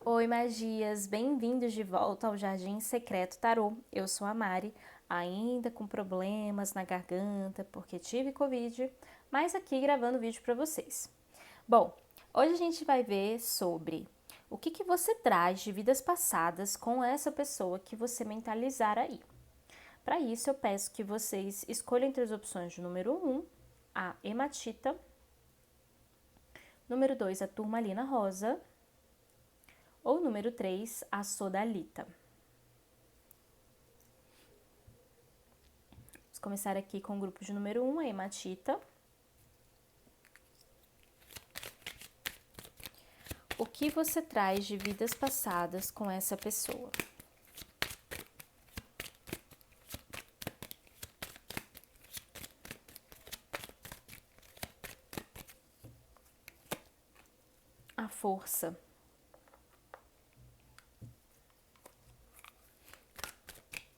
Oi, magias! Bem-vindos de volta ao Jardim Secreto Tarô. Eu sou a Mari, ainda com problemas na garganta porque tive Covid, mas aqui gravando vídeo para vocês. Bom, hoje a gente vai ver sobre o que você traz de vidas passadas com essa pessoa que você mentalizar aí. Para isso, eu peço que vocês escolham entre as opções do número 1, a hematita, número 2, a turmalina rosa, ou número 3, a sodalita. Vamos começar aqui com o grupo de número 1, a hematita. O que você traz de vidas passadas com essa pessoa? A força.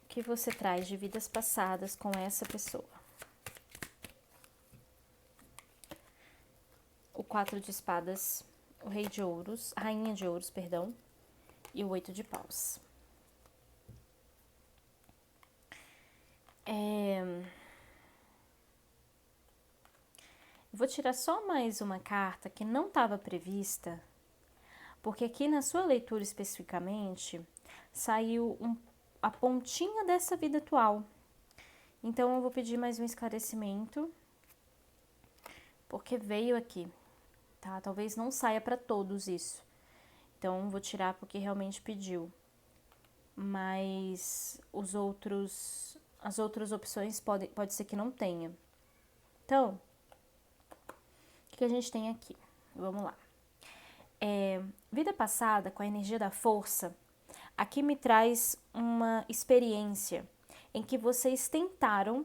O que você traz de vidas passadas com essa pessoa? O 4 de espadas, o rei de ouros, a rainha de ouros, perdão, e o 8 de paus. Vou tirar só mais uma carta que não estava prevista, porque aqui na sua leitura especificamente saiu a pontinha dessa vida atual. Então eu vou pedir mais um esclarecimento, porque veio aqui, tá? Talvez não saia para todos isso. Então vou tirar porque realmente pediu. Mas as outras opções pode ser que não tenha. Então, o que a gente tem aqui? Vamos lá. Vida passada, com a energia da força, aqui me traz uma experiência em que vocês tentaram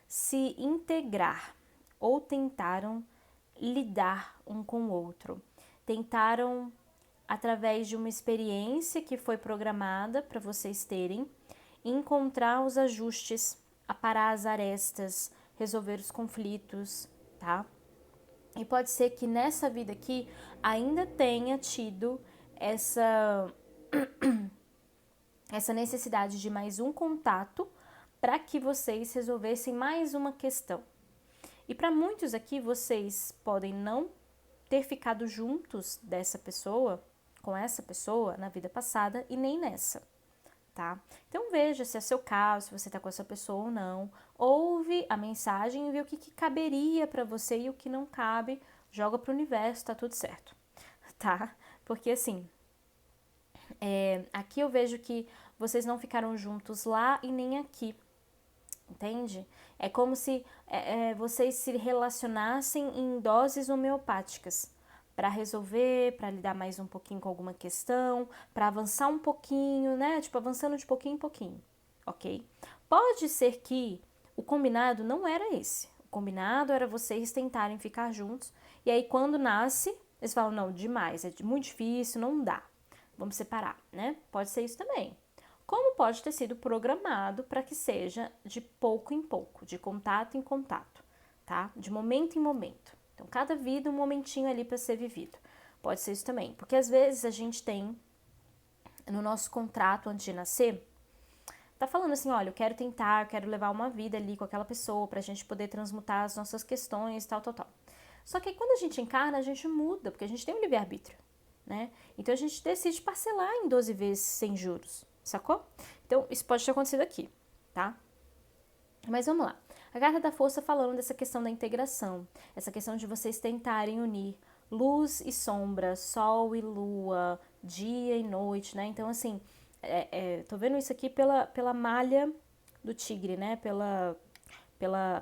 se integrar ou tentaram lidar um com o outro. Tentaram, através de uma experiência que foi programada para vocês terem, encontrar os ajustes, aparar as arestas, resolver os conflitos, tá? E pode ser que nessa vida aqui ainda tenha tido essa necessidade de mais um contato para que vocês resolvessem mais uma questão. E para muitos aqui, vocês podem não ter ficado juntos dessa pessoa, com essa pessoa na vida passada e nem nessa, tá? Então veja se é seu caso, se você tá com essa pessoa ou não. Ouve a mensagem e vê o que caberia para você e o que não cabe, joga pro universo, tá tudo certo, tá? Porque assim, aqui eu vejo que vocês não ficaram juntos lá e nem aqui, entende? É como se vocês se relacionassem em doses homeopáticas para resolver, para lidar mais um pouquinho com alguma questão, para avançar um pouquinho, né? Tipo, avançando de pouquinho em pouquinho, ok? Pode ser que o combinado não era esse. O combinado era vocês tentarem ficar juntos e aí quando nasce, eles falam, não, demais, é muito difícil, não dá. Vamos separar, né? Pode ser isso também. Como pode ter sido programado para que seja de pouco em pouco, de contato em contato, tá? De momento em momento. Então, cada vida um momentinho ali para ser vivido. Pode ser isso também, porque às vezes a gente tem no nosso contrato antes de nascer, tá falando assim, olha, eu quero tentar, eu quero levar uma vida ali com aquela pessoa pra gente poder transmutar as nossas questões, tal, tal, tal. Só que quando a gente encarna, a gente muda, porque a gente tem um livre-arbítrio, né? Então a gente decide parcelar em 12 vezes sem juros, sacou? Então isso pode ter acontecido aqui, tá? Mas vamos lá. A carta da força falando dessa questão da integração, essa questão de vocês tentarem unir luz e sombra, sol e lua, dia e noite, né? Então, assim, tô vendo isso aqui pela malha do tigre, né?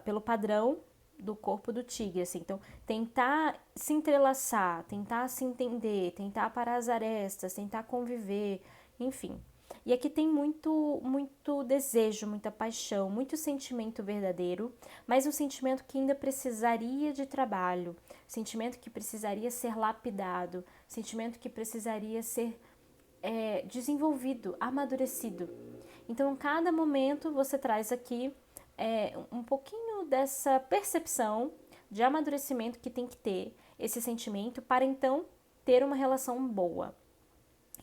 Pelo padrão do corpo do tigre, assim. Então, tentar se entrelaçar, tentar se entender, tentar parar as arestas, tentar conviver, enfim. E aqui tem muito desejo, muita paixão, muito sentimento verdadeiro, mas um sentimento que ainda precisaria de trabalho, sentimento que precisaria ser lapidado, sentimento que precisaria ser desenvolvido, amadurecido. Então, cada momento você traz aqui um pouquinho dessa percepção de amadurecimento que tem que ter esse sentimento para então ter uma relação boa.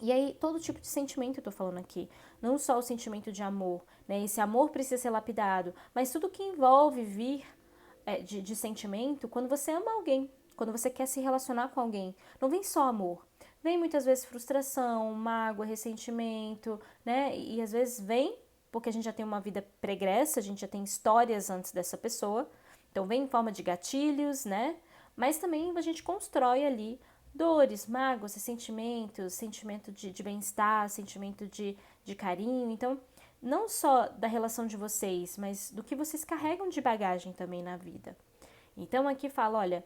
E aí, todo tipo de sentimento eu tô falando aqui. Não só o sentimento de amor, né? Esse amor precisa ser lapidado, mas tudo que envolve vir de sentimento quando você ama alguém, quando você quer se relacionar com alguém. Não vem só amor. Vem muitas vezes frustração, mágoa, ressentimento, né? E às vezes vem porque a gente já tem uma vida pregressa, a gente já tem histórias antes dessa pessoa. Então vem em forma de gatilhos, né? Mas também a gente constrói ali dores, mágoas, ressentimentos, sentimento de bem-estar, sentimento de carinho. Então, não só da relação de vocês, mas do que vocês carregam de bagagem também na vida. Então aqui fala, olha,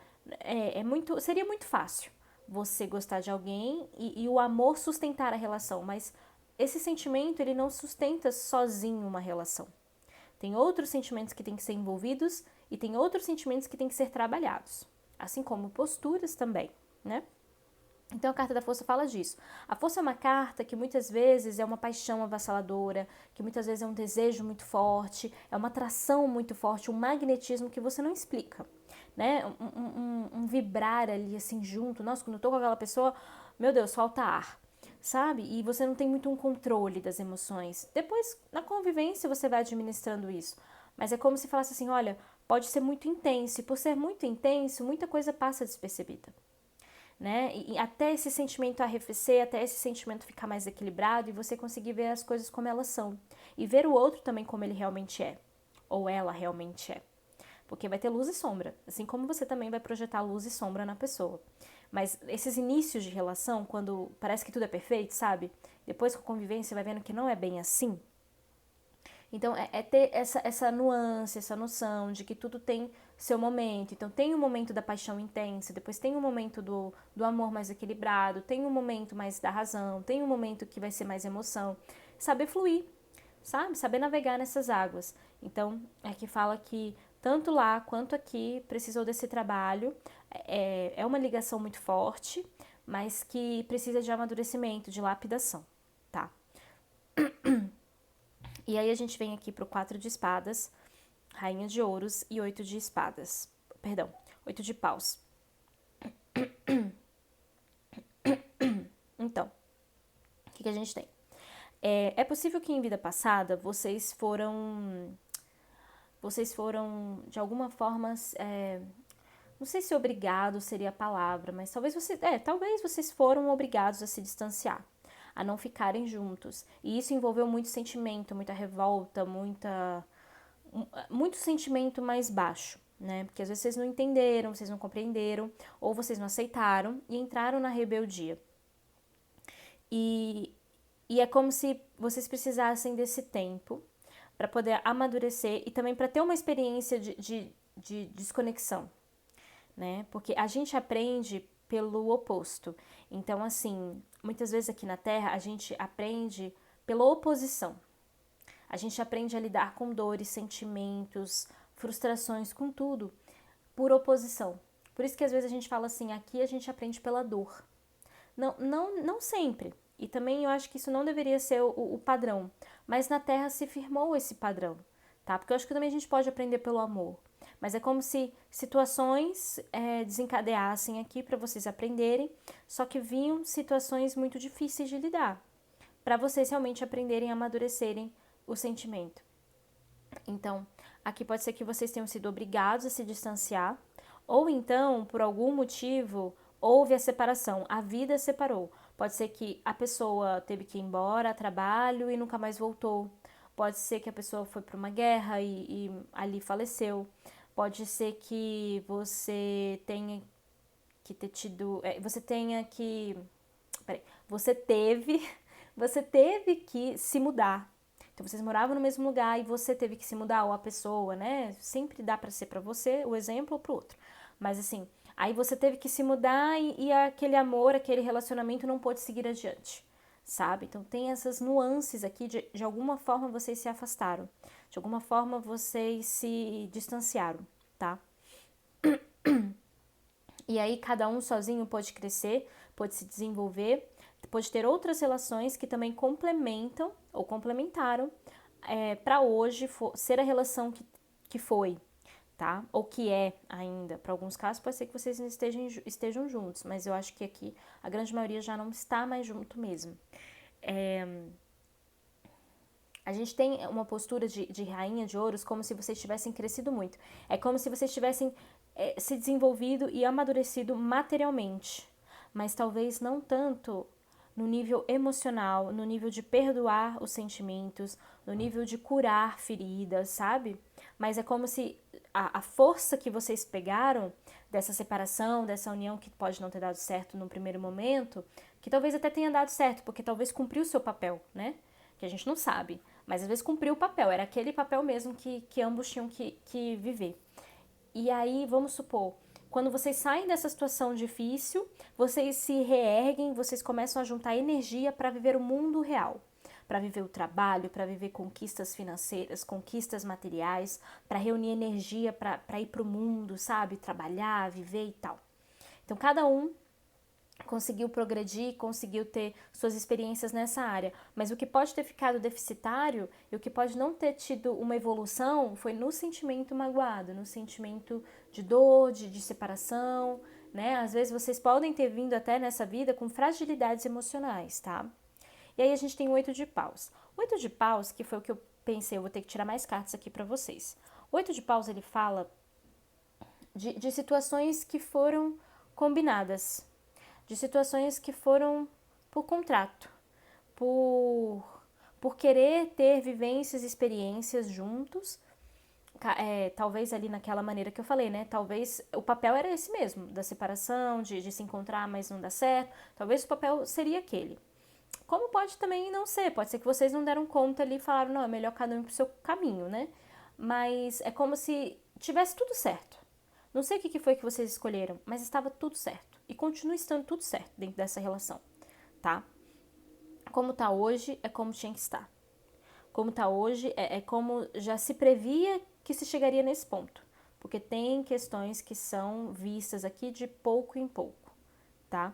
seria muito fácil você gostar de alguém e o amor sustentar a relação, mas esse sentimento ele não sustenta sozinho uma relação. Tem outros sentimentos que têm que ser envolvidos e tem outros sentimentos que têm que ser trabalhados, assim como posturas também, né? Então a carta da força fala disso. A força é uma carta que muitas vezes é uma paixão avassaladora, que muitas vezes é um desejo muito forte, é uma atração muito forte, um magnetismo que você não explica, né? Um vibrar ali assim junto. Nossa, quando eu tô com aquela pessoa, meu Deus, falta ar, sabe? E você não tem muito um controle das emoções. Depois, na convivência, você vai administrando isso. Mas é como se falasse assim, olha, pode ser muito intenso, e por ser muito intenso, muita coisa passa despercebida. Né? E até esse sentimento arrefecer, até esse sentimento ficar mais equilibrado e você conseguir ver as coisas como elas são. E ver o outro também como ele realmente é. Ou ela realmente é. Porque vai ter luz e sombra. Assim como você também vai projetar luz e sombra na pessoa. Mas esses inícios de relação, quando parece que tudo é perfeito, sabe? Depois com a convivência vai vendo que não é bem assim. Então, ter essa nuance, essa noção de que tudo tem seu momento. Então, tem um momento da paixão intensa, depois tem um momento do amor mais equilibrado, tem um momento mais da razão, tem um momento que vai ser mais emoção. Saber fluir, sabe? Saber navegar nessas águas. Então, é que fala que tanto lá quanto aqui precisou desse trabalho. É uma ligação muito forte, mas que precisa de amadurecimento, de lapidação, tá? E aí a gente vem aqui pro 4 de espadas, rainha de ouros e 8 de espadas. Perdão, 8 de paus. Então, o que a gente tem? É possível que em vida passada vocês foram de alguma forma, não sei se obrigado seria a palavra, mas talvez vocês foram obrigados a se distanciar, a não ficarem juntos. E isso envolveu muito sentimento, muita revolta, muito sentimento mais baixo, né? Porque às vezes vocês não entenderam, vocês não compreenderam, ou vocês não aceitaram e entraram na rebeldia. E é como se vocês precisassem desse tempo para poder amadurecer e também para ter uma experiência de desconexão, né? Porque a gente aprende pelo oposto. Então, assim, muitas vezes aqui na Terra a gente aprende pela oposição. A gente aprende a lidar com dores, sentimentos, frustrações, com tudo, por oposição. Por isso que às vezes a gente fala assim, aqui a gente aprende pela dor. Não sempre. E também eu acho que isso não deveria ser o padrão. Mas na Terra se firmou esse padrão, tá? Porque eu acho que também a gente pode aprender pelo amor. Mas é como se situações desencadeassem aqui para vocês aprenderem, só que vinham situações muito difíceis de lidar, para vocês realmente aprenderem a amadurecerem o sentimento. Então, aqui pode ser que vocês tenham sido obrigados a se distanciar, ou então, por algum motivo, houve a separação, a vida separou. Pode ser que a pessoa teve que ir embora a trabalho e nunca mais voltou. Pode ser que a pessoa foi para uma guerra e ali faleceu. Pode ser que você tenha que ter tido. Você tenha que. Peraí. Você teve que se mudar. Então vocês moravam no mesmo lugar e você teve que se mudar, ou a pessoa, né? Sempre dá para ser para você o exemplo ou pro outro. Mas assim, aí você teve que se mudar e aquele amor, aquele relacionamento não pôde seguir adiante, sabe? Então tem essas nuances aqui, de alguma forma vocês se afastaram, de alguma forma vocês se distanciaram, tá? E aí cada um sozinho pode crescer, pode se desenvolver, pode ter outras relações que também complementam ou complementaram para hoje ser a relação que foi, tá? Ou que é ainda. Para alguns casos pode ser que vocês ainda estejam juntos, mas eu acho que aqui a grande maioria já não está mais junto mesmo. A gente tem uma postura de rainha de ouros como se vocês tivessem crescido muito. É como se vocês tivessem se desenvolvido e amadurecido materialmente, mas talvez não tanto no nível emocional, no nível de perdoar os sentimentos, no nível de curar feridas, sabe? Mas é como se a força que vocês pegaram dessa separação, dessa união que pode não ter dado certo no primeiro momento, que talvez até tenha dado certo, porque talvez cumpriu o seu papel, né? Que a gente não sabe, mas às vezes cumpriu o papel, era aquele papel mesmo que ambos tinham que viver. E aí, vamos supor, quando vocês saem dessa situação difícil, vocês se reerguem, vocês começam a juntar energia para viver o mundo real, para viver o trabalho, para viver conquistas financeiras, conquistas materiais, para reunir energia para ir para o mundo, sabe? Trabalhar, viver e tal. Então, cada um conseguiu progredir, conseguiu ter suas experiências nessa área. Mas o que pode ter ficado deficitário e o que pode não ter tido uma evolução foi no sentimento magoado, no sentimento de dor, de separação, né? Às vezes vocês podem ter vindo até nessa vida com fragilidades emocionais, tá? E aí a gente tem o 8 de paus. O 8 de paus, que foi o que eu pensei, eu vou ter que tirar mais cartas aqui pra vocês. O 8 de paus, ele fala de situações que foram combinadas, de situações que foram por contrato, por querer ter vivências, experiências juntos, talvez ali naquela maneira que eu falei, né? Talvez o papel era esse mesmo, da separação, de se encontrar, mas não dá certo. Talvez o papel seria aquele. Como pode também não ser, pode ser que vocês não deram conta ali e falaram, não, é melhor cada um ir pro seu caminho, né? Mas é como se tivesse tudo certo. Não sei o que foi que vocês escolheram, mas estava tudo certo. E continua estando tudo certo dentro dessa relação, tá? Como tá hoje, é como tinha que estar. Como tá hoje, é como já se previa que se chegaria nesse ponto. Porque tem questões que são vistas aqui de pouco em pouco, tá?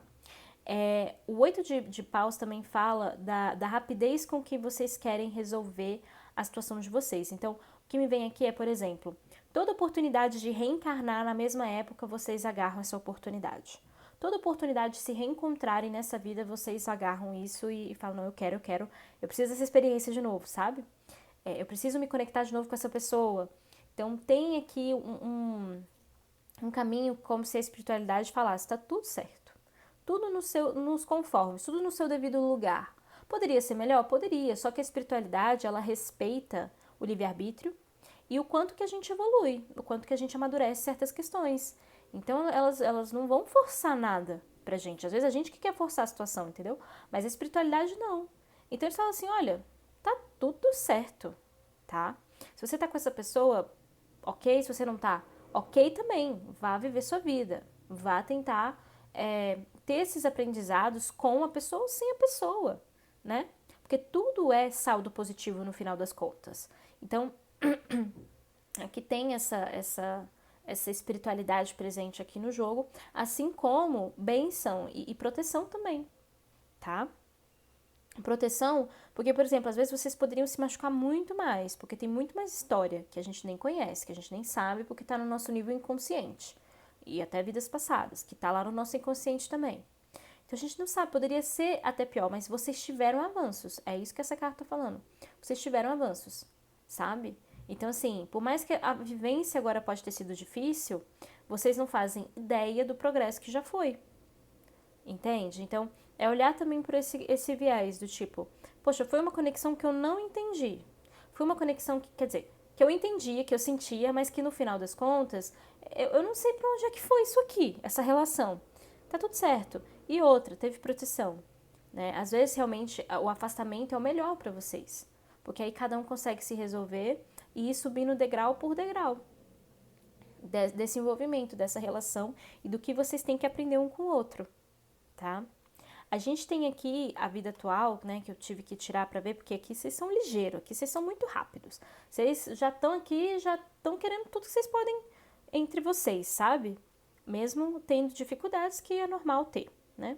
O 8 de paus também fala da rapidez com que vocês querem resolver a situação de vocês. Então, o que me vem aqui é, por exemplo, toda oportunidade de reencarnar na mesma época, vocês agarram essa oportunidade. Toda oportunidade de se reencontrarem nessa vida, vocês agarram isso e falam, não, eu preciso dessa experiência de novo, sabe? Eu preciso me conectar de novo com essa pessoa. Então, tem aqui um caminho como se a espiritualidade falasse, tá tudo certo. Tudo nos conformes, tudo no seu devido lugar. Poderia ser melhor? Poderia, só que a espiritualidade, ela respeita o livre-arbítrio e o quanto que a gente evolui, o quanto que a gente amadurece certas questões. Então, elas não vão forçar nada pra gente. Às vezes a gente que quer forçar a situação, entendeu? Mas a espiritualidade não. Então, eles falam assim, olha, tá tudo certo, tá? Se você tá com essa pessoa, ok. Se você não tá, ok também. Vá viver sua vida. Vá tentar ter esses aprendizados com a pessoa ou sem a pessoa, né? Porque tudo é saldo positivo no final das contas. Então, aqui tem essa espiritualidade presente aqui no jogo, assim como bênção e proteção também, tá? Proteção, porque, por exemplo, às vezes vocês poderiam se machucar muito mais, porque tem muito mais história que a gente nem conhece, que a gente nem sabe, porque tá no nosso nível inconsciente. E até vidas passadas, que tá lá no nosso inconsciente também. Então a gente não sabe, poderia ser até pior, mas vocês tiveram avanços. É isso que essa carta tá falando. Vocês tiveram avanços, sabe? Então, assim, por mais que a vivência agora pode ter sido difícil, vocês não fazem ideia do progresso que já foi. Entende? Então, é olhar também por esse viés do tipo, poxa, foi uma conexão que eu não entendi. Foi uma conexão que, quer dizer, que eu entendia, que eu sentia, mas que no final das contas, eu não sei pra onde é que foi isso aqui, essa relação. Tá tudo certo. E outra, teve proteção, né? Às vezes, realmente, o afastamento é o melhor pra vocês. Porque aí cada um consegue se resolver e ir subindo degrau por degrau. Desse envolvimento, dessa relação e do que vocês têm que aprender um com o outro, tá? A gente tem aqui a vida atual, né, que eu tive que tirar pra ver, porque aqui vocês são ligeiros, aqui vocês são muito rápidos. Vocês já estão aqui, já estão querendo tudo que vocês podem entre vocês, sabe? Mesmo tendo dificuldades, que é normal ter, né?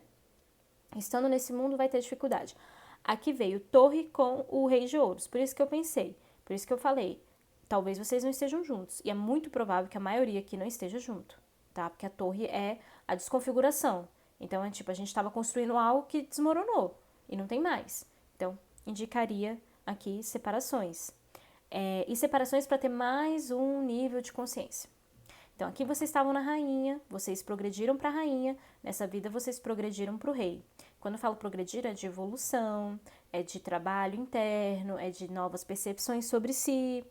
Estando nesse mundo vai ter dificuldade. Aqui veio Torre com o Rei de Ouros, por isso que eu pensei, por isso que eu falei. talvez vocês não estejam juntos. E é muito provável que a maioria aqui não esteja junto, tá? Porque a torre é a desconfiguração. Então, é tipo, a gente estava construindo algo que desmoronou e não tem mais. Então, indicaria aqui separações. E separações para ter mais um nível de consciência. Então, aqui vocês estavam na rainha, vocês progrediram para a rainha, nessa vida vocês progrediram para o rei. Quando eu falo progredir, é de evolução, é de trabalho interno, é de novas percepções sobre si,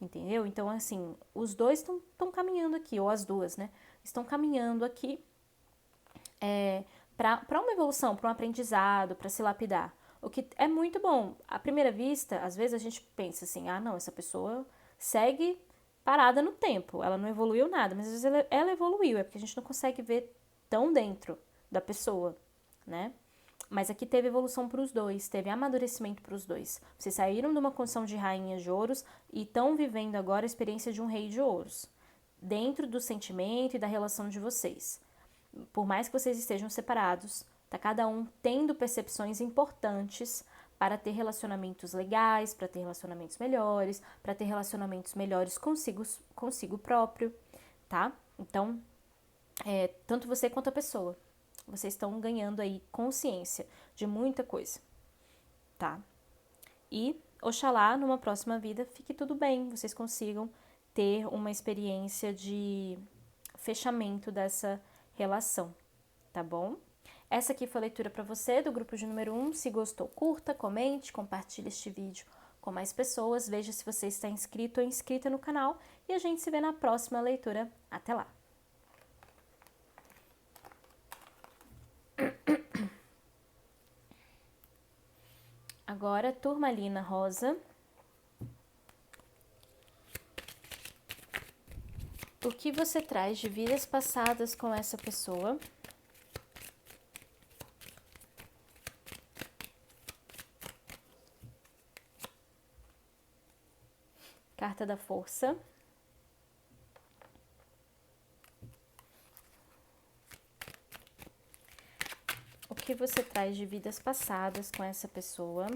entendeu? Então, assim, os dois estão caminhando aqui, ou as duas, né? Estão caminhando aqui para uma evolução, para um aprendizado, para se lapidar. O que é muito bom. À primeira vista, às vezes a gente pensa assim, ah, não, essa pessoa segue parada no tempo, ela não evoluiu nada, mas às vezes ela evoluiu, é porque a gente não consegue ver tão dentro da pessoa, né? Mas aqui teve evolução para os dois, teve amadurecimento para os dois. Vocês saíram de uma condição de rainha de ouros e estão vivendo agora a experiência de um rei de ouros, dentro do sentimento e da relação de vocês. Por mais que vocês estejam separados, tá cada um tendo percepções importantes para ter relacionamentos legais, para ter relacionamentos melhores, para ter relacionamentos melhores consigo próprio, tá? Então, tanto você quanto a pessoa, vocês estão ganhando aí consciência de muita coisa, tá? E, oxalá, numa próxima vida, fique tudo bem, vocês consigam ter uma experiência de fechamento dessa relação, tá bom? Essa aqui foi a leitura para você do grupo de número 1. Se gostou, curta, comente, compartilhe este vídeo com mais pessoas. Veja se você está inscrito ou inscrita no canal. E a gente se vê na próxima leitura. Até lá! Agora, turmalina rosa. O que você traz de vidas passadas com essa pessoa? Carta da Força. O que você traz de vidas passadas com essa pessoa?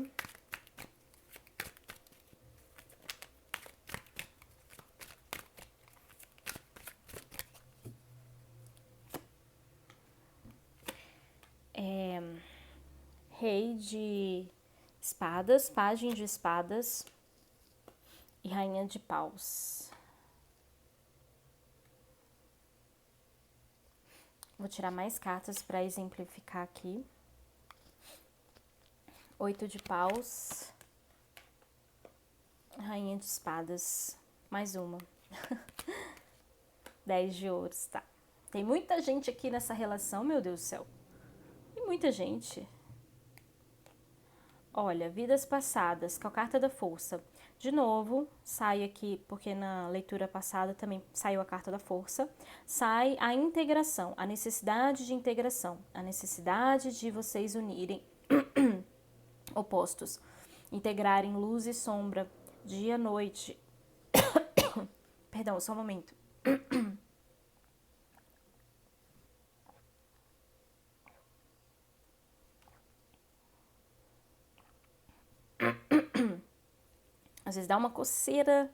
Rei de espadas, pajem de espadas e rainha de paus. Vou tirar mais cartas para exemplificar aqui. 8 de paus, rainha de espadas, mais uma. 10 de ouros, tá. Tem muita gente aqui nessa relação, meu Deus do céu. Tem muita gente. Olha, vidas passadas, com a carta da força. De novo, sai aqui, porque na leitura passada também saiu a carta da força. Sai a integração, a necessidade de integração, a necessidade de vocês unirem opostos, integrarem luz e sombra, dia e noite. Perdão, só um momento. Às vezes dá uma coceira.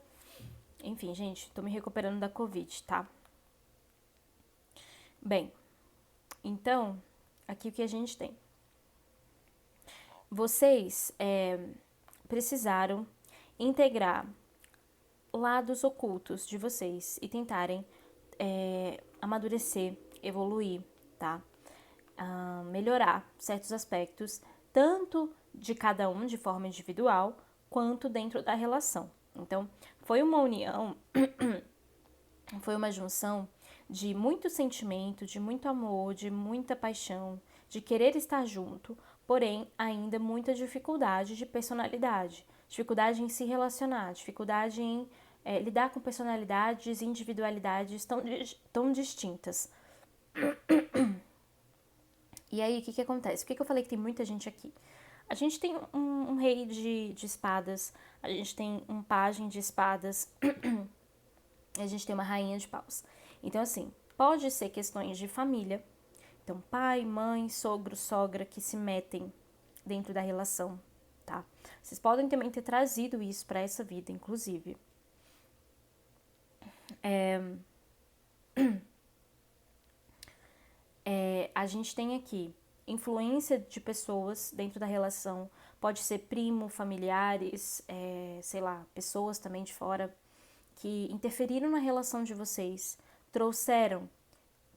Enfim, gente, tô me recuperando da Covid, tá? Bem, então, aqui o que a gente tem. Vocês precisaram integrar lados ocultos de vocês e tentarem amadurecer, evoluir, tá? Melhorar certos aspectos, tanto de cada um de forma individual, quanto dentro da relação. Então, foi uma união, foi uma junção de muito sentimento, de muito amor, de muita paixão, de querer estar junto, porém ainda muita dificuldade de personalidade, dificuldade em se relacionar, dificuldade em lidar com personalidades e individualidades tão distintas. E aí, o que acontece? Por que eu falei que tem muita gente aqui? A gente tem um rei de espadas, a gente tem um pajem de espadas, a gente tem uma rainha de paus. Então, assim, pode ser questões de família. Então, pai, mãe, sogro, sogra que se metem dentro da relação, tá? Vocês podem também ter trazido isso para essa vida, inclusive. A gente tem aqui influência de pessoas dentro da relação, pode ser primo, familiares, sei lá, pessoas também de fora que interferiram na relação de vocês, trouxeram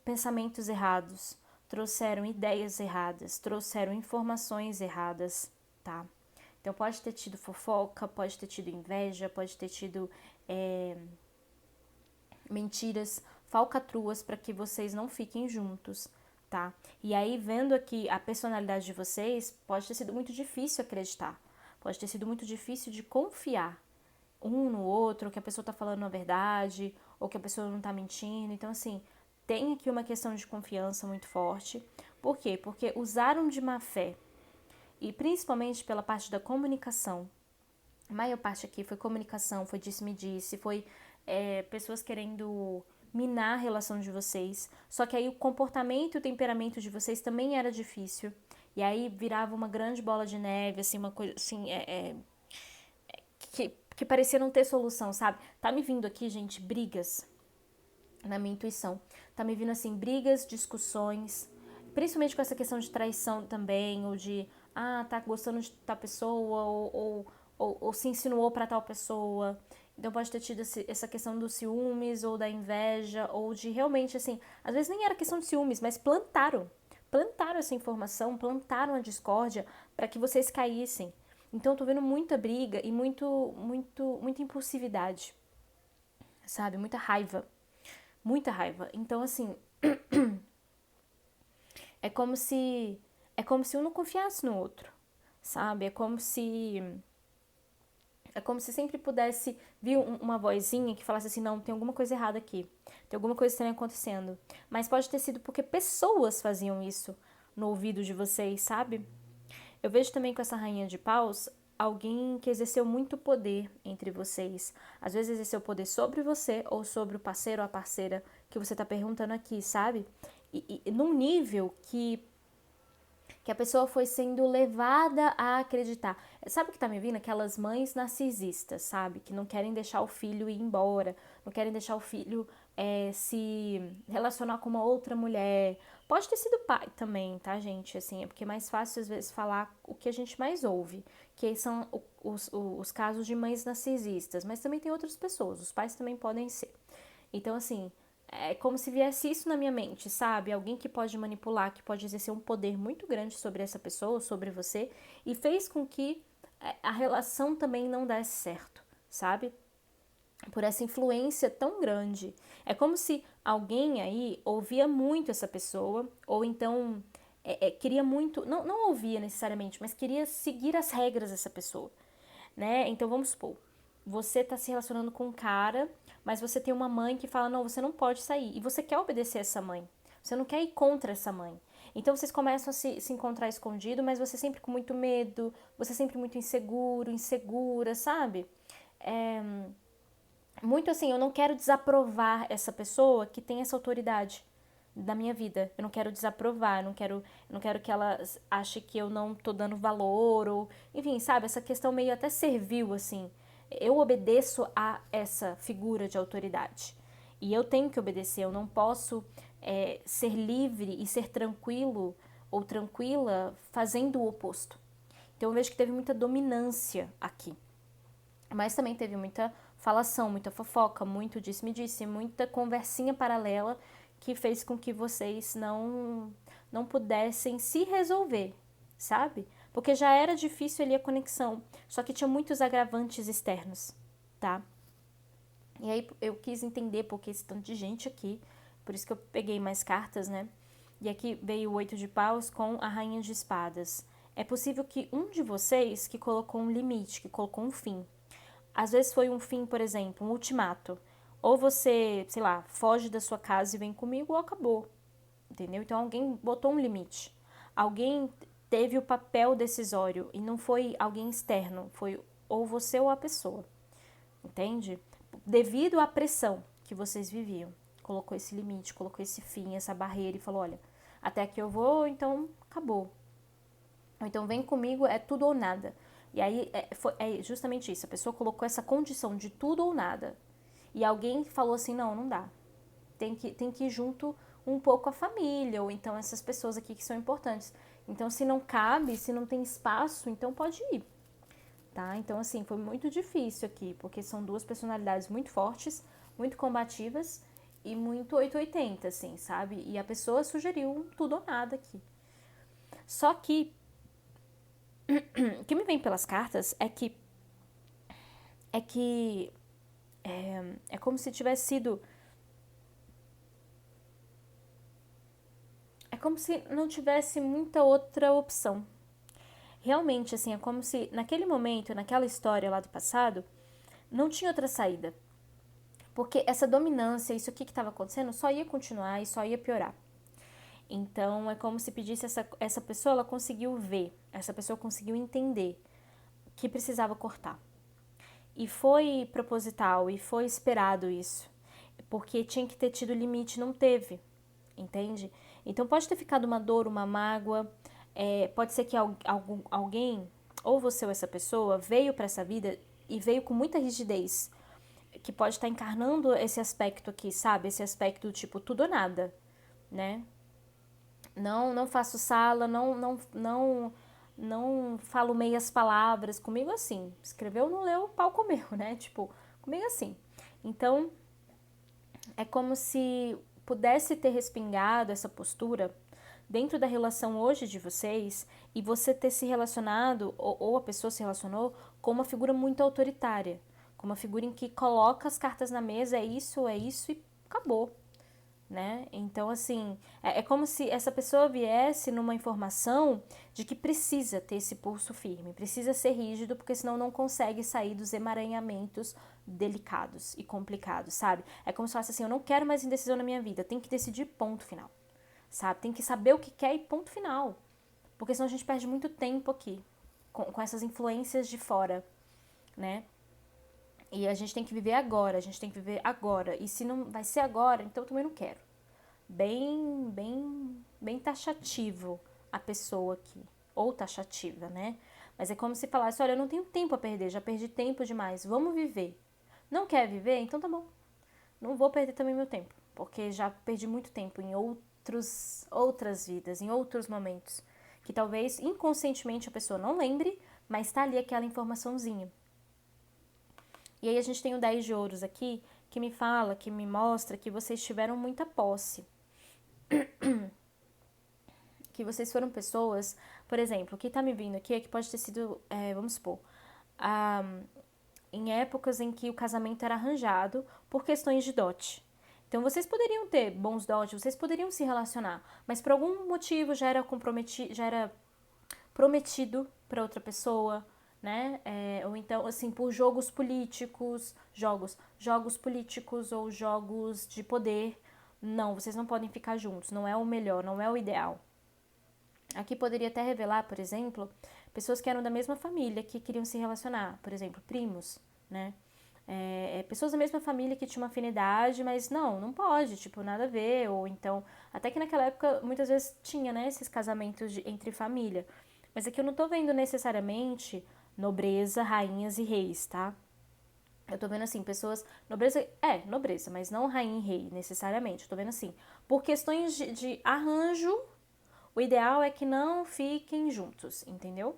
pensamentos errados, trouxeram ideias erradas, trouxeram informações erradas, tá? Então pode ter tido fofoca, pode ter tido inveja, pode ter tido mentiras, falcatruas para que vocês não fiquem juntos, tá? E aí, vendo aqui a personalidade de vocês, pode ter sido muito difícil acreditar, pode ter sido muito difícil de confiar um no outro, que a pessoa tá falando a verdade, ou que a pessoa não tá mentindo. Então, assim, tem aqui uma questão de confiança muito forte. Por quê? Porque usaram de má fé, e principalmente pela parte da comunicação. A maior parte aqui foi comunicação, foi disse-me-disse, foi pessoas querendo minar a relação de vocês. Só que aí o comportamento e o temperamento de vocês também era difícil. E aí virava uma grande bola de neve, assim, uma coisa assim, que parecia não ter solução, sabe? Tá me vindo aqui, gente, brigas na minha intuição. Tá me vindo assim, brigas, discussões, principalmente com essa questão de traição também, ou de, tá gostando de tal pessoa, ou se insinuou pra tal pessoa. Então pode ter tido essa questão dos ciúmes, ou da inveja, ou de realmente, assim, às vezes nem era questão de ciúmes, mas plantaram essa informação, plantaram a discórdia para que vocês caíssem. Então eu tô vendo muita briga e muita impulsividade, sabe? Muita raiva. Muita raiva. Então, assim, é como se um não confiasse no outro, sabe? É como se sempre pudesse vir uma vozinha que falasse assim, não, tem alguma coisa errada aqui, tem alguma coisa estranha acontecendo. Mas pode ter sido porque pessoas faziam isso no ouvido de vocês, sabe? Eu vejo também com essa rainha de paus alguém que exerceu muito poder entre vocês. Às vezes exerceu poder sobre você ou sobre o parceiro ou a parceira que você tá perguntando aqui, sabe? E num nível que a pessoa foi sendo levada a acreditar. Sabe o que tá me vindo? Aquelas mães narcisistas, sabe? Que não querem deixar o filho ir embora, não querem deixar o filho se relacionar com uma outra mulher. Pode ter sido pai também, tá, gente? Assim, é porque é mais fácil, às vezes, falar o que a gente mais ouve, que são os casos de mães narcisistas. Mas também tem outras pessoas, os pais também podem ser. Então, assim, é como se viesse isso na minha mente, sabe? Alguém que pode manipular, que pode exercer um poder muito grande sobre essa pessoa, sobre você, e fez com que a relação também não desse certo, sabe? Por essa influência tão grande. É como se alguém aí ouvia muito essa pessoa, ou então queria muito, não ouvia necessariamente, mas queria seguir as regras dessa pessoa, né? Então vamos supor, você tá se relacionando com um cara, mas você tem uma mãe que fala, não, você não pode sair, e você quer obedecer essa mãe, você não quer ir contra essa mãe. Então vocês começam a se encontrar escondido, mas você sempre com muito medo, você sempre muito inseguro, insegura, sabe? É, muito assim, eu não quero desaprovar essa pessoa que tem essa autoridade da minha vida. Eu não quero desaprovar, eu não quero que ela ache que eu não tô dando valor, ou, enfim, sabe, essa questão meio até servil, assim. Eu obedeço a essa figura de autoridade. E eu tenho que obedecer, eu não posso ser livre e ser tranquilo ou tranquila fazendo o oposto. Então eu vejo que teve muita dominância aqui. Mas também teve muita falação, muita fofoca, muito disse-me-disse, muita conversinha paralela que fez com que vocês não pudessem se resolver, sabe? Porque já era difícil ali a conexão, só que tinha muitos agravantes externos, tá? E aí eu quis entender porque esse tanto de gente aqui, por isso que eu peguei mais cartas, né? E aqui veio o 8 de paus com a rainha de espadas. É possível que um de vocês que colocou um limite, que colocou um fim. Às vezes foi um fim, por exemplo, um ultimato. Ou você, sei lá, foge da sua casa e vem comigo, ou acabou. Entendeu? Então alguém botou um limite. Alguém teve o papel decisório e não foi alguém externo, foi ou você ou a pessoa. Entende? Devido à pressão que vocês viviam. Colocou esse limite, colocou esse fim, essa barreira e falou: olha, até aqui eu vou, então acabou. Ou então vem comigo, é tudo ou nada. E aí é justamente isso, a pessoa colocou essa condição de tudo ou nada. e alguém falou assim, não dá. Tem que ir junto um pouco a família, ou então essas pessoas aqui que são importantes. Então, se não cabe, se não tem espaço, então pode ir, tá? Então, assim, foi muito difícil aqui, porque são duas personalidades muito fortes, muito combativas e muito 880, assim, sabe? E a pessoa sugeriu um tudo ou nada aqui. Só que o que me vem pelas cartas é como se tivesse sido. É como se não tivesse muita outra opção. Realmente, assim, é como se naquele momento, naquela história lá do passado, não tinha outra saída. Porque essa dominância, isso aqui que estava acontecendo, só ia continuar e só ia piorar. Então, é como se pedisse essa pessoa, ela conseguiu ver, essa pessoa conseguiu entender que precisava cortar. E foi proposital, e foi esperado isso. Porque tinha que ter tido limite, não teve, entende? Então pode ter ficado uma dor, uma mágoa, pode ser que alguém, ou você ou essa pessoa, veio para essa vida e veio com muita rigidez, que pode estar encarnando esse aspecto aqui, sabe? Esse aspecto tipo tudo ou nada, né? Não faço sala, não falo meias palavras, comigo assim. Escreveu, não leu, pau comeu, né? Tipo, comigo assim. Então, é como se pudesse ter respingado essa postura dentro da relação hoje de vocês e você ter se relacionado, ou a pessoa se relacionou, com uma figura muito autoritária. Com uma figura em que coloca as cartas na mesa, é isso e acabou. Né? Então, assim, é como se essa pessoa viesse numa informação de que precisa ter esse pulso firme, precisa ser rígido, porque senão não consegue sair dos emaranhamentos delicados e complicados, sabe? É como se fosse assim, eu não quero mais indecisão na minha vida, tem que decidir ponto final, sabe? Tem que saber o que quer e ponto final, porque senão a gente perde muito tempo aqui, com essas influências de fora, né? E a gente tem que viver agora, a gente tem que viver agora. E se não vai ser agora, então eu também não quero. Bem taxativo a pessoa aqui. Ou taxativa, né? Mas é como se falasse, olha, eu não tenho tempo a perder, já perdi tempo demais, vamos viver. Não quer viver? Então tá bom. Não vou perder também meu tempo, porque já perdi muito tempo em outras vidas, em outros momentos, que talvez inconscientemente a pessoa não lembre, mas tá ali aquela informaçãozinha. E aí a gente tem o 10 de ouros aqui, que me fala, que me mostra que vocês tiveram muita posse. Que vocês foram pessoas, por exemplo, o que tá me vindo aqui é que pode ter sido, vamos supor, em épocas em que o casamento era arranjado por questões de dote. Então vocês poderiam ter bons dotes, vocês poderiam se relacionar, mas por algum motivo já era prometido para outra pessoa, né? Ou então, assim, por jogos políticos, jogos políticos ou jogos de poder. Não, vocês não podem ficar juntos, não é o melhor, não é o ideal. Aqui poderia até revelar, por exemplo, pessoas que eram da mesma família que queriam se relacionar, por exemplo, primos, né? Pessoas da mesma família que tinham uma afinidade, mas não pode, tipo, nada a ver, ou então, até que naquela época muitas vezes tinha, né, esses casamentos entre família, mas aqui eu não tô vendo necessariamente nobreza, rainhas e reis, tá? Eu tô vendo assim, pessoas, nobreza, mas não rainha e rei, necessariamente, eu tô vendo assim, por questões de arranjo, o ideal é que não fiquem juntos, entendeu?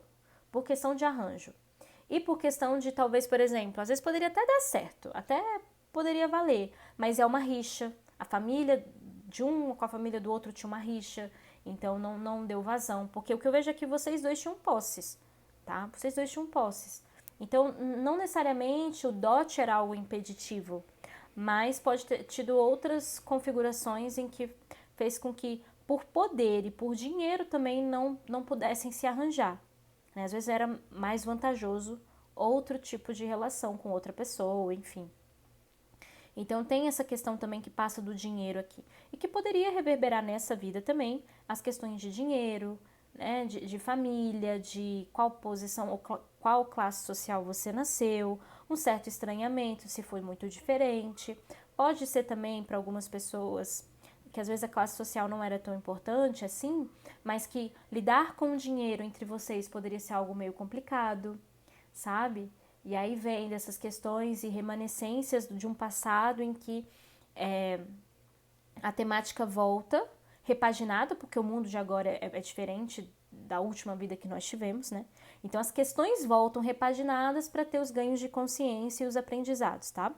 Por questão de arranjo. E por questão de, talvez, por exemplo, às vezes poderia até dar certo, até poderia valer, mas é uma rixa. A família de um com a família do outro tinha uma rixa, então não deu vazão. Porque o que eu vejo é que vocês dois tinham posses, tá? Vocês dois tinham posses. Então, não necessariamente o dote era algo impeditivo, mas pode ter tido outras configurações em que fez com que, por poder e por dinheiro, também não pudessem se arranjar. Né? Às vezes era mais vantajoso outro tipo de relação com outra pessoa, enfim. Então tem essa questão também que passa do dinheiro aqui. E que poderia reverberar nessa vida também as questões de dinheiro, né, de família, de qual posição ou qual classe social você nasceu, um certo estranhamento se foi muito diferente. Pode ser também para algumas pessoas que às vezes a classe social não era tão importante assim, mas que lidar com o dinheiro entre vocês poderia ser algo meio complicado, sabe? E aí vem dessas questões e remanescências de um passado em que a temática volta, repaginada, porque o mundo de agora é diferente da última vida que nós tivemos, né? Então as questões voltam repaginadas para ter os ganhos de consciência e os aprendizados, tá?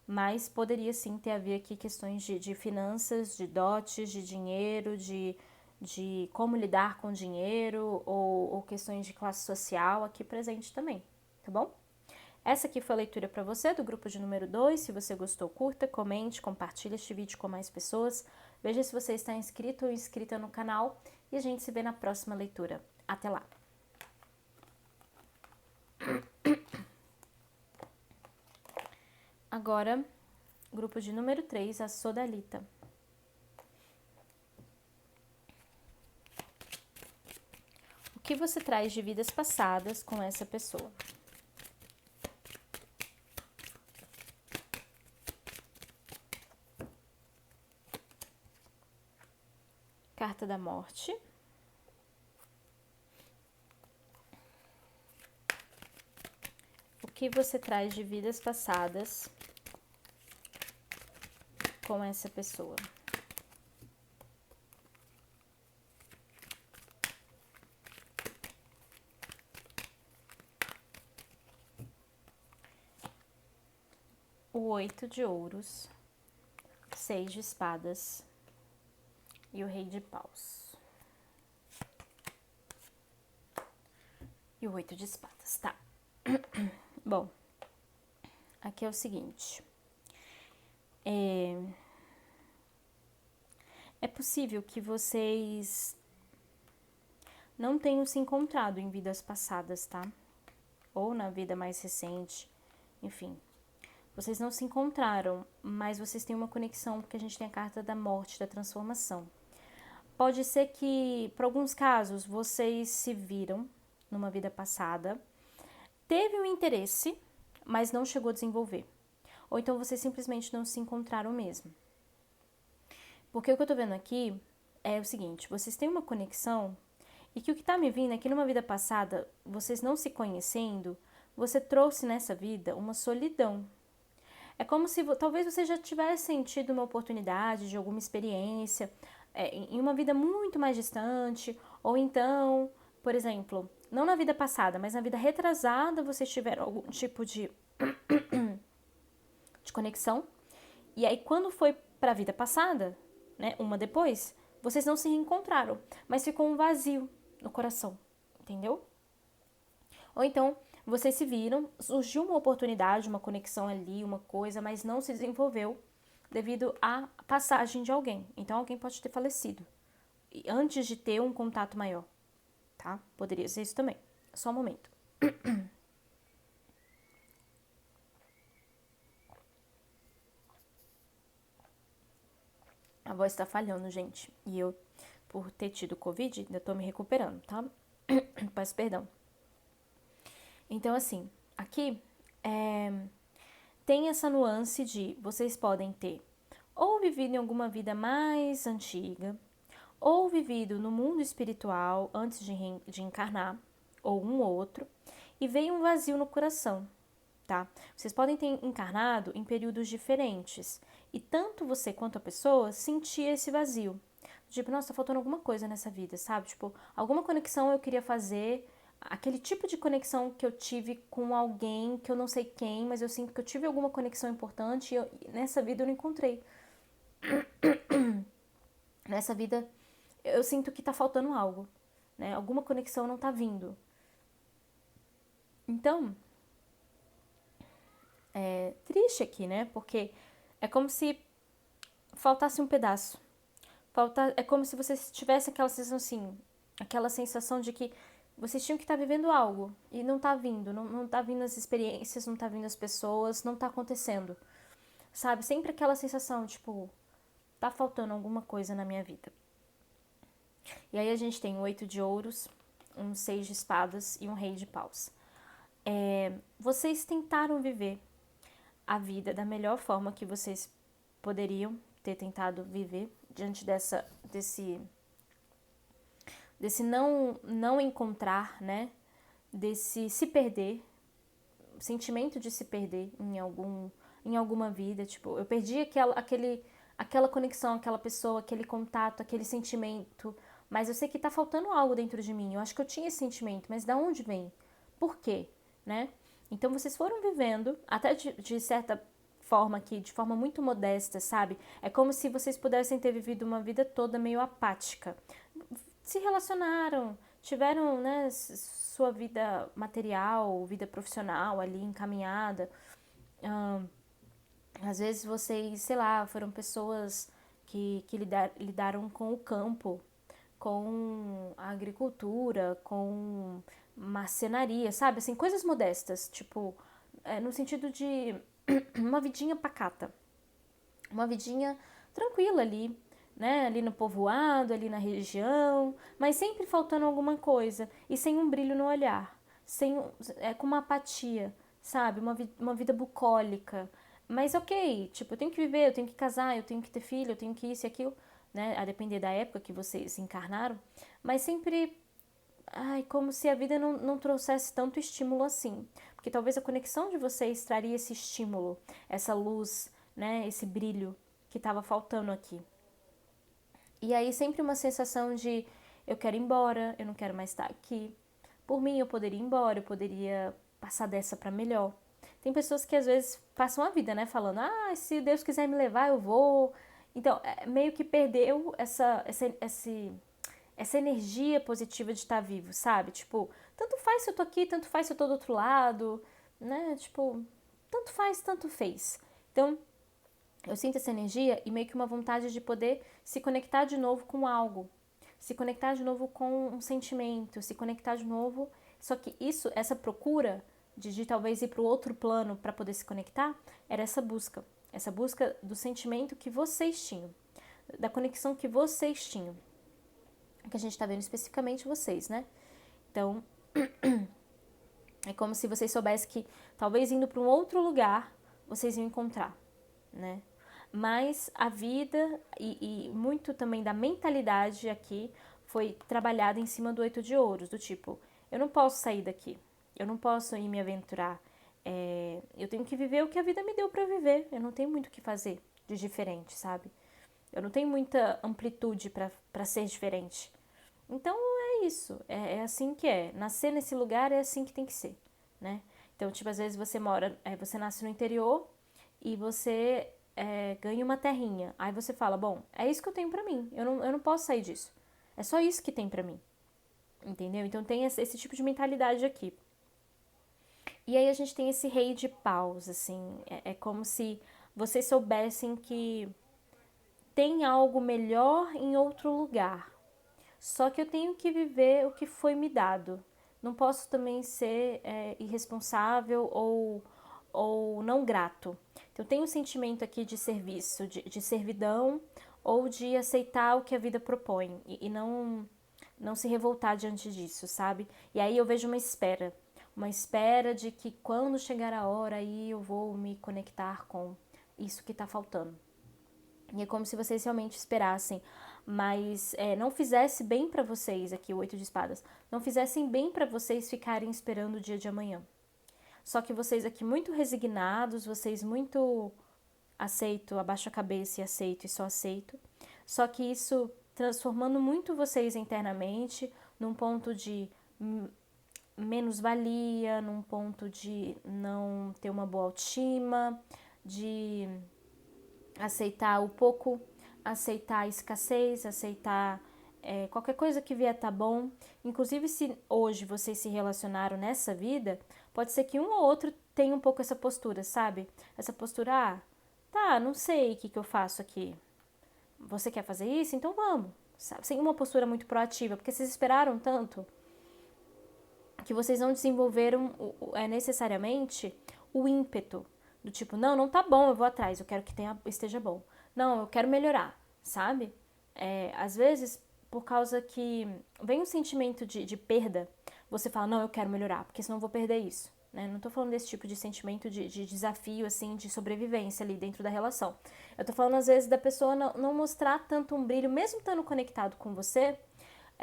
Mas poderia sim ter a ver aqui questões de finanças, de dotes, de dinheiro, de como lidar com dinheiro ou questões de classe social aqui presente também, tá bom? Essa aqui foi a leitura para você do grupo de número 2. Se você gostou, curta, comente, compartilhe este vídeo com mais pessoas. Veja se você está inscrito ou inscrita no canal e a gente se vê na próxima leitura. Até lá! Agora, grupo de número 3, a Sodalita. O que você traz de vidas passadas com essa pessoa? Carta da Morte. O que você traz de vidas passadas com essa pessoa? O 8 de ouros, 6 de espadas e o Rei de paus. E o 8 de espadas, tá. Bom, aqui é o seguinte. É possível que vocês não tenham se encontrado em vidas passadas, tá? Ou na vida mais recente, enfim. Vocês não se encontraram, mas vocês têm uma conexão, porque a gente tem a carta da morte, da transformação. Pode ser que, por alguns casos, vocês se viram numa vida passada, teve um interesse, mas não chegou a desenvolver. Ou então vocês simplesmente não se encontraram mesmo. Porque o que eu tô vendo aqui é o seguinte, vocês têm uma conexão e que o que tá me vindo é que numa vida passada, vocês não se conhecendo, você trouxe nessa vida uma solidão. É como se talvez você já tivesse sentido uma oportunidade de alguma experiência em uma vida muito mais distante, ou então, por exemplo, não na vida passada, mas na vida retrasada, vocês tiveram algum tipo de conexão. E aí, quando foi para a vida passada, né, uma depois, vocês não se reencontraram, mas ficou um vazio no coração, entendeu? Ou então, vocês se viram, surgiu uma oportunidade, uma conexão ali, uma coisa, mas não se desenvolveu devido à passagem de alguém. Então, alguém pode ter falecido antes de ter um contato maior, tá? Poderia ser isso também. Só um momento. A voz tá falhando, gente. E eu, por ter tido Covid, ainda tô me recuperando, tá? Peço perdão. Então, assim, aqui tem essa nuance de vocês podem ter ou vivido em alguma vida mais antiga, ou vivido no mundo espiritual antes de encarnar, ou um ou outro, e veio um vazio no coração, tá? Vocês podem ter encarnado em períodos diferentes, e tanto você quanto a pessoa sentia esse vazio. Tipo, nossa, tá faltando alguma coisa nessa vida, sabe? Tipo, alguma conexão eu queria fazer, aquele tipo de conexão que eu tive com alguém que eu não sei quem, mas eu sinto que eu tive alguma conexão importante e nessa vida eu não encontrei. Nessa vida eu sinto que tá faltando algo, né? Alguma conexão não tá vindo. Então, é triste aqui, né? Porque é como se faltasse um pedaço. É como se você tivesse aquela sensação assim, aquela sensação de que vocês tinham que estar vivendo algo e não tá vindo, não tá vindo as experiências, não tá vindo as pessoas, não tá acontecendo. Sabe? Sempre aquela sensação, tipo, tá faltando alguma coisa na minha vida. E aí a gente tem um 8 de ouros, um 6 de espadas e um rei de paus. Vocês tentaram viver a vida da melhor forma que vocês poderiam ter tentado viver diante desse não encontrar, né? Desse se perder. sentimento de se perder em alguma vida. Tipo, eu perdi aquela conexão, aquela pessoa, aquele contato, aquele sentimento. Mas eu sei que tá faltando algo dentro de mim. Eu acho que eu tinha esse sentimento, mas da onde vem? Por quê? Né? Então vocês foram vivendo, até de certa forma aqui, de forma muito modesta, sabe? É como se vocês pudessem ter vivido uma vida toda meio apática. Se relacionaram, tiveram, né, sua vida material, vida profissional ali encaminhada. Às vezes vocês, sei lá, foram pessoas que lidaram com o campo, com a agricultura, com marcenaria, sabe? Assim, coisas modestas, tipo, no sentido de uma vidinha pacata, uma vidinha tranquila ali, né? Ali no povoado, ali na região, mas sempre faltando alguma coisa e sem um brilho no olhar, com uma apatia, sabe? Uma vida bucólica. Mas ok, tipo, eu tenho que viver, eu tenho que casar, eu tenho que ter filho, eu tenho que isso e aquilo, né? A depender da época que vocês encarnaram, mas sempre, ai, como se a vida não trouxesse tanto estímulo assim. Porque talvez a conexão de vocês traria esse estímulo, essa luz, né? Esse brilho que estava faltando aqui. E aí sempre uma sensação de eu quero ir embora, eu não quero mais estar aqui. Por mim eu poderia ir embora, eu poderia passar dessa para melhor. Tem pessoas que às vezes passam a vida, né, falando: "Ah, se Deus quiser me levar, eu vou". Então, meio que perdeu essa energia positiva de estar vivo, sabe? Tipo, tanto faz se eu tô aqui, tanto faz se eu tô do outro lado, né? Tipo, tanto faz, tanto fez. Então, eu sinto essa energia e meio que uma vontade de poder se conectar de novo com algo, se conectar de novo com um sentimento, se conectar de novo. Só que essa procura de talvez ir para o outro plano para poder se conectar, era essa busca do sentimento que vocês tinham, da conexão que vocês tinham, que a gente está vendo especificamente vocês, né? Então, é como se vocês soubessem que talvez indo para um outro lugar vocês iam encontrar, né? Mas a vida e muito também da mentalidade aqui foi trabalhada em cima do 8 de ouros, do tipo, eu não posso sair daqui, eu não posso ir me aventurar, eu tenho que viver o que a vida me deu para viver, eu não tenho muito o que fazer de diferente, sabe? Eu não tenho muita amplitude para ser diferente. Então é isso, é assim que é. Nascer nesse lugar é assim que tem que ser, né? Então, tipo, às vezes você nasce no interior e você ganha uma terrinha. Aí você fala, bom, é isso que eu tenho pra mim, eu não posso sair disso. É só isso que tem pra mim, entendeu? Então tem esse tipo de mentalidade aqui. E aí a gente tem esse rei de paus, assim, é como se vocês soubessem que tem algo melhor em outro lugar. Só que eu tenho que viver o que foi me dado. Não posso também ser irresponsável ou não grato. Então, eu tenho um sentimento aqui de serviço, de servidão ou de aceitar o que a vida propõe e não se revoltar diante disso, sabe? E aí eu vejo uma espera de que quando chegar a hora aí eu vou me conectar com isso que tá faltando. E é como se vocês realmente esperassem, mas não fizesse bem pra vocês, aqui o 8 de espadas, não fizessem bem pra vocês ficarem esperando o dia de amanhã. Só que vocês aqui muito resignados, vocês muito aceito, abaixo a cabeça e aceito e só aceito. Só que isso transformando muito vocês internamente num ponto de menos-valia, num ponto de não ter uma boa autoestima, de aceitar o pouco, aceitar a escassez, aceitar qualquer coisa que vier tá bom. Inclusive, se hoje vocês se relacionaram nessa vida, pode ser que um ou outro tenha um pouco essa postura, sabe? Essa postura, tá, não sei o que eu faço aqui. Você quer fazer isso? Então vamos. Sabe? Sem uma postura muito proativa, porque vocês esperaram tanto que vocês não desenvolveram necessariamente o ímpeto do tipo, não tá bom, eu vou atrás, eu quero que esteja bom. Não, eu quero melhorar, sabe? Às vezes, por causa que vem um sentimento de perda, você fala, não, eu quero melhorar, porque senão eu vou perder isso. Né? Não tô falando desse tipo de sentimento de desafio, assim, de sobrevivência ali dentro da relação. Eu tô falando, às vezes, da pessoa não mostrar tanto um brilho, mesmo estando conectado com você,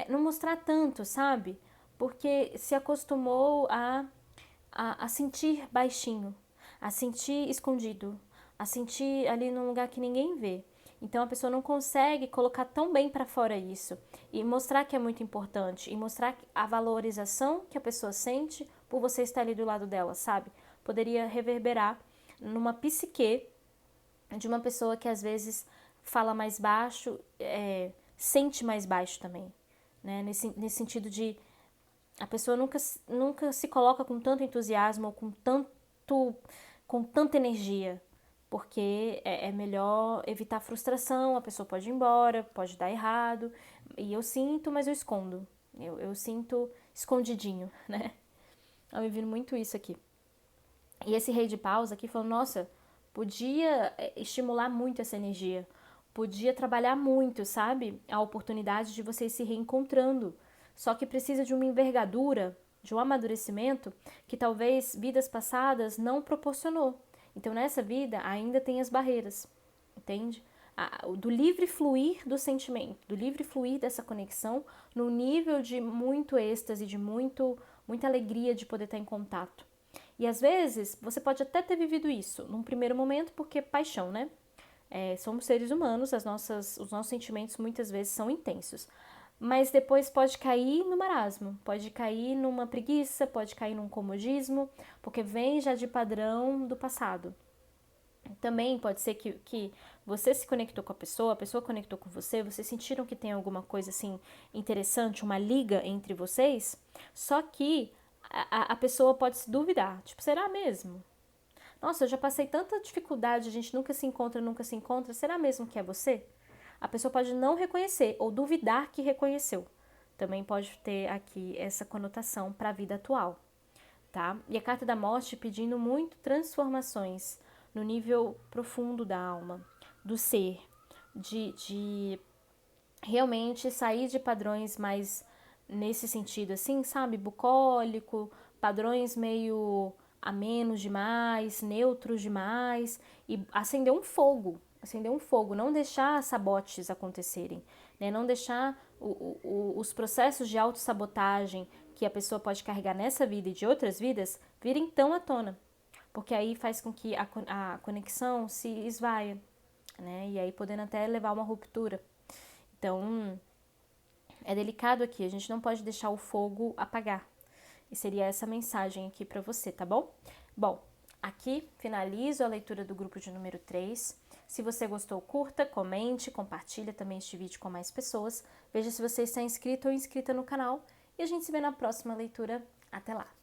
não mostrar tanto, sabe? Porque se acostumou a a sentir baixinho, a sentir escondido, a sentir ali num lugar que ninguém vê. Então a pessoa não consegue colocar tão bem para fora isso e mostrar que é muito importante e mostrar a valorização que a pessoa sente por você estar ali do lado dela, sabe? Poderia reverberar numa psique de uma pessoa que às vezes fala mais baixo, sente mais baixo também, né? Nesse sentido de a pessoa nunca se coloca com tanto entusiasmo ou com tanta energia, porque é melhor evitar frustração, a pessoa pode ir embora, pode dar errado, e eu sinto, mas eu escondo. Eu sinto escondidinho, né? Eu me viro muito isso aqui. E esse rei de paus aqui falou, nossa, podia estimular muito essa energia, podia trabalhar muito, sabe? A oportunidade de vocês se reencontrando. Só que precisa de uma envergadura, de um amadurecimento que talvez vidas passadas não proporcionou. Então nessa vida ainda tem as barreiras, entende? Do livre fluir do sentimento, do livre fluir dessa conexão, no nível de muito êxtase, de muita alegria de poder estar em contato. E às vezes você pode até ter vivido isso num primeiro momento, porque paixão, né? Somos seres humanos, os nossos sentimentos muitas vezes são intensos. Mas depois pode cair no marasmo, pode cair numa preguiça, pode cair num comodismo, porque vem já de padrão do passado. Também pode ser que você se conectou com a pessoa conectou com você, vocês sentiram que tem alguma coisa assim interessante, uma liga entre vocês, só que a pessoa pode se duvidar, tipo, será mesmo? Nossa, eu já passei tanta dificuldade, a gente nunca se encontra, será mesmo que é você? A pessoa pode não reconhecer ou duvidar que reconheceu. Também pode ter aqui essa conotação para a vida atual, tá? E a carta da morte pedindo muito transformações no nível profundo da alma, do ser, de realmente sair de padrões mais nesse sentido assim, sabe? Bucólico, padrões meio amenos demais, neutros demais e acender um fogo, não deixar sabotes acontecerem, né? Não deixar os processos de autossabotagem que a pessoa pode carregar nessa vida e de outras vidas virem tão à tona, porque aí faz com que a conexão se esvaia, né? E aí podendo até levar a uma ruptura. Então, é delicado aqui, a gente não pode deixar o fogo apagar. E seria essa mensagem aqui para você, tá bom? Bom, aqui finalizo a leitura do grupo de número 3. Se você gostou, curta, comente, compartilha também este vídeo com mais pessoas. Veja se você está inscrito ou inscrita no canal. E a gente se vê na próxima leitura. Até lá!